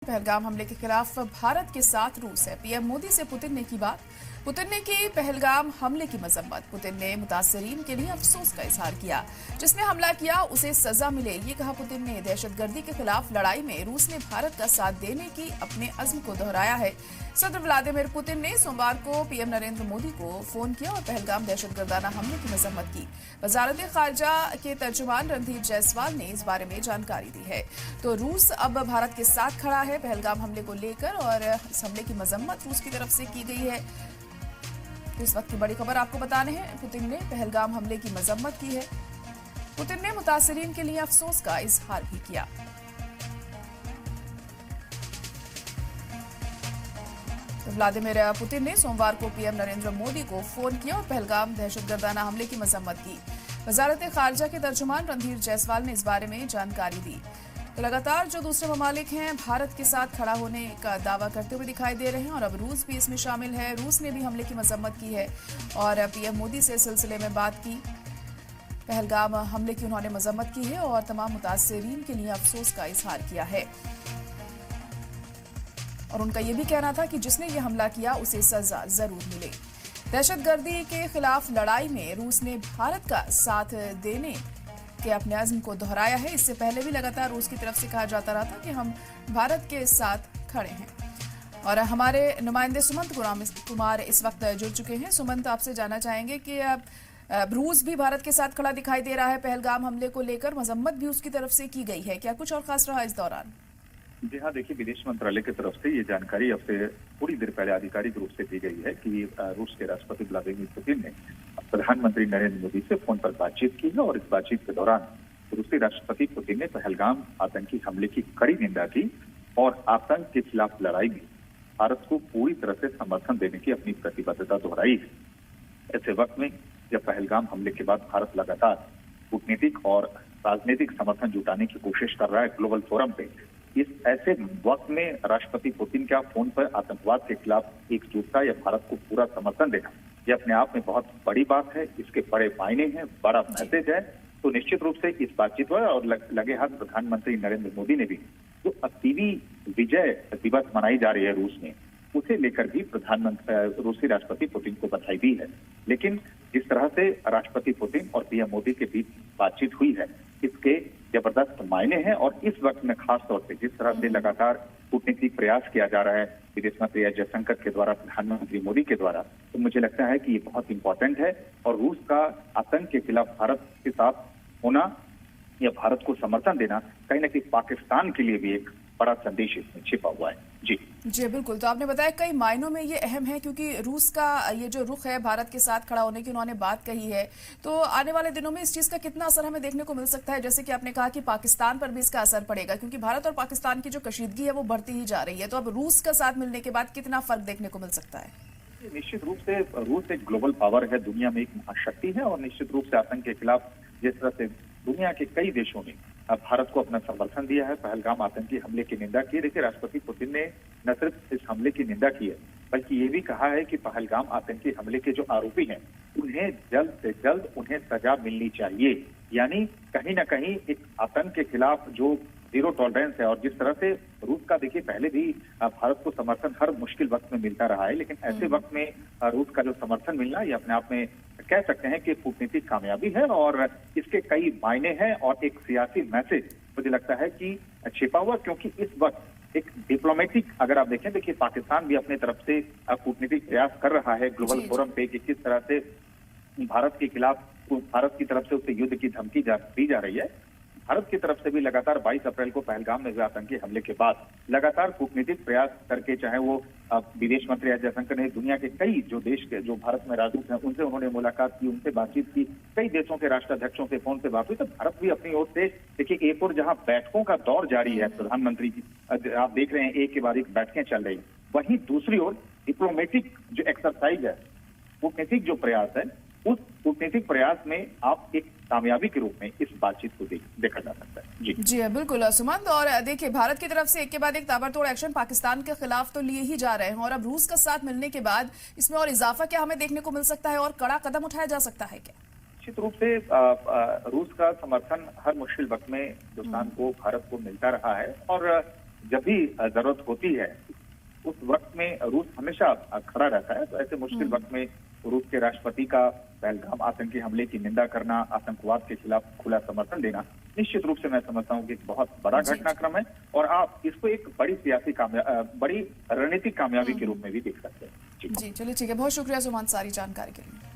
पहलगाम हमले के खिलाफ भारत के साथ रूस है। पीएम मोदी से पुतिन ने की बात। पुतिन ने की पहलगाम हमले की मजम्मत। पुतिन ने मुतासरीन के लिए अफसोस का इजहार किया। जिसने हमला किया उसे सजा मिले, ये कहा पुतिन ने। दहशतगर्दी के खिलाफ लड़ाई में रूस ने भारत का साथ देने की अपने अज़्म को दोहराया है। सदर व्लादिमीर पुतिन ने सोमवार को पीएम नरेंद्र मोदी को फोन किया और पहलगाम दहशतगर्दाना हमले की मजम्मत की। वजारत खारजा के तर्जुमान रणधीर जायसवाल ने इस बारे में जानकारी दी है। तो रूस अब भारत के साथ खड़ा है पहलगाम हमले को लेकर, और इस हमले की मजम्मत रूस की तरफ से की गई है। तो इस वक्त की बड़ी खबर आपको बताने हैं, पुतिन ने पहलगाम हमले की मजम्मत की है। पुतिन ने मुतासरीन के लिए अफसोस का इजहार भी किया। तो व्लादिमीर पुतिन ने सोमवार को पीएम नरेंद्र मोदी को फोन किया और पहलगाम दहशतगर्दाना हमले की मजम्मत की। वजारत खारजा के तर्जुमान रणधीर जायसवाल ने इस बारे में जानकारी दी। तो लगातार जो दूसरे ममालिक हैं भारत के साथ खड़ा होने का दावा करते हुए दिखाई दे रहे हैं, और अब रूस भी इसमें शामिल है। रूस ने भी हमले की मजम्मत की है और पीएम मोदी से इस सिलसिले में बात की। पहलगाम हमले की उन्होंने मजम्मत की है और तमाम मुतासरीन के लिए अफसोस का इजहार किया है। और उनका यह भी कहना था कि जिसने ये हमला किया उसे सजा जरूर मिले। दहशतगर्दी के खिलाफ लड़ाई में रूस ने भारत का साथ देने के अपने अज़्म को दोहराया है। इससे पहले भी लगातार रूस की तरफ से कहा जाता रहा था कि हम भारत के साथ खड़े हैं। और हमारे नुमाइंदे सुमंत कुमार इस वक्त जुड़ चुके हैं। सुमंत, आपसे जानना चाहेंगे कि रूस भी भारत के साथ खड़ा दिखाई दे रहा है। पहलगाम हमले को लेकर मजम्मत भी उसकी तरफ से की गई है, क्या कुछ और खास रहा इस दौरान? जी हाँ, देखिए, विदेश मंत्रालय की तरफ से ये जानकारी अब से थोड़ी देर पहले आधिकारिक रूप से दी गई है कि रूस के राष्ट्रपति व्लादिमीर पुतिन ने प्रधानमंत्री नरेंद्र मोदी से फोन पर बातचीत की है और इस बातचीत के दौरान रूसी राष्ट्रपति पुतिन ने पहलगाम आतंकी हमले की कड़ी निंदा की और आतंक के खिलाफ लड़ाई में भारत को पूरी तरह से समर्थन देने की अपनी प्रतिबद्धता दोहराई है। ऐसे वक्त में जब पहलगाम हमले के बाद भारत लगातार कूटनीतिक और राजनीतिक समर्थन जुटाने की कोशिश कर रहा है ग्लोबल फोरम पे, इस ऐसे वक्त में राष्ट्रपति पुतिन का फोन पर आतंकवाद के खिलाफ एकजुटता या भारत को पूरा समर्थन देना, यह अपने आप में बहुत बड़ी बात है। इसके बड़े मायने हैं, बड़ा मैसेज है। तो निश्चित रूप से इस बातचीत हुआ और लगे हाथ प्रधानमंत्री नरेंद्र मोदी ने भी जो 80वीं विजय दिवस मनाई जा रही है रूस में, उसे लेकर भी प्रधानमंत्री रूसी राष्ट्रपति पुतिन को बधाई दी है। लेकिन जिस तरह से राष्ट्रपति पुतिन और पीएम मोदी के बीच बातचीत हुई है, इसके जबरदस्त मायने हैं। और इस वक्त में खास तौर से जिस तरह से लगातार कूटनीतिक प्रयास किया जा रहा है विदेश मंत्री एस जयशंकर के द्वारा, प्रधानमंत्री मोदी के द्वारा, तो मुझे लगता है कि ये बहुत इंपॉर्टेंट है। और रूस का आतंक के खिलाफ भारत के साथ होना या भारत को समर्थन देना कहीं न कहीं पाकिस्तान के लिए भी एक बड़ा संदेश इसमें छिपा हुआ है। जी बिल्कुल। तो आपने बताया कई मायनों में ये अहम है, क्योंकि रूस का ये जो रुख है भारत के साथ खड़ा होने की उन्होंने बात कही है। तो आने वाले दिनों में इस चीज का कितना असर हमें देखने को मिल सकता है? जैसे कि आपने कहा कि पाकिस्तान पर भी इसका असर पड़ेगा, क्योंकि भारत और पाकिस्तान की जो कशीदगी है वो बढ़ती ही जा रही है। तो अब रूस का साथ मिलने के बाद कितना फर्क देखने को मिल सकता है? निश्चित रूप से रूस एक ग्लोबल पावर है, दुनिया में एक महाशक्ति है। और निश्चित रूप से आतंक के खिलाफ जिस तरह से दुनिया के कई देशों ने भारत को अपना समर्थन दिया है, पहलगाम आतंकी हमले की निंदा की है। देखिए, राष्ट्रपति पुतिन ने न सिर्फ इस हमले की निंदा की है, बल्कि ये भी कहा है कि पहलगाम आतंकी हमले के जो आरोपी हैं उन्हें जल्द से जल्द उन्हें सजा मिलनी चाहिए। यानी कहीं ना कहीं एक आतंक के खिलाफ जो जीरो टॉलरेंस है, और जिस तरह से रूस का, देखिए, पहले भी भारत को समर्थन हर मुश्किल वक्त में मिलता रहा है, लेकिन ऐसे वक्त में रूस का जो समर्थन मिलना ये अपने आप में कह सकते हैं कि कूटनीतिक कामयाबी है। और इसके कई मायने हैं और एक सियासी मैसेज मुझे लगता है कि छिपा हुआ, क्योंकि इस वक्त एक डिप्लोमेटिक, अगर आप देखें, देखिए, पाकिस्तान भी अपने तरफ से कूटनीतिक प्रयास कर रहा है ग्लोबल फोरम पे कि किस तरह से भारत के खिलाफ, भारत की तरफ से उसे युद्ध की धमकी दी जा रही है। भारत की तरफ से भी लगातार 22 अप्रैल को पहलगाम में हुए आतंकी हमले के बाद लगातार कूटनीतिक प्रयास करके, चाहे वो विदेश मंत्री एस जयशंकर ने दुनिया के कई जो देश के जो भारत में राजदूत हैं उनसे उन्होंने मुलाकात की, उनसे बातचीत की, कई देशों के राष्ट्राध्यक्षों से फोन से बात हुई। तो भारत भी अपनी ओर से, देखिए, एक और जहां बैठकों का दौर जारी है प्रधानमंत्री की, आप देख रहे हैं एक के बाद एक बैठकें चल रही, वहीं दूसरी ओर डिप्लोमेटिक जो एक्सरसाइज है, कूटनीतिक जो प्रयास है, उस कूटनीतिक प्रयास में आप एक कामयाबी के रूप में इस बातचीत को देखा जा सकता है। जी बिल्कुल सुमंत। और देखिए, भारत की तरफ से एक के बाद एक ताबड़तोड़ एक्शन पाकिस्तान के खिलाफ तो लिए ही जा रहे हैं, और अब रूस का साथ मिलने के बाद इसमें और इजाफा क्या हमें देखने को मिल सकता है और कड़ा कदम उठाया जा सकता है क्या? निश्चित रूप से रूस का समर्थन हर मुश्किल वक्त में हिंदुस्तान को, भारत को मिलता रहा है। और जब भी जरूरत होती है उस वक्त में रूस हमेशा खड़ा रहता है। तो ऐसे मुश्किल वक्त में रूस के राष्ट्रपति का पहलगाम आतंकी हमले की निंदा करना, आतंकवाद के खिलाफ खुला समर्थन देना निश्चित रूप से मैं समझता हूँ कि एक बहुत बड़ा घटनाक्रम है और आप इसको एक बड़ी सियासी बड़ी रणनीतिक कामयाबी के रूप में भी देख सकते हैं। जी चलिए ठीक है, बहुत शुक्रिया सुमंत सारी जानकारी के लिए।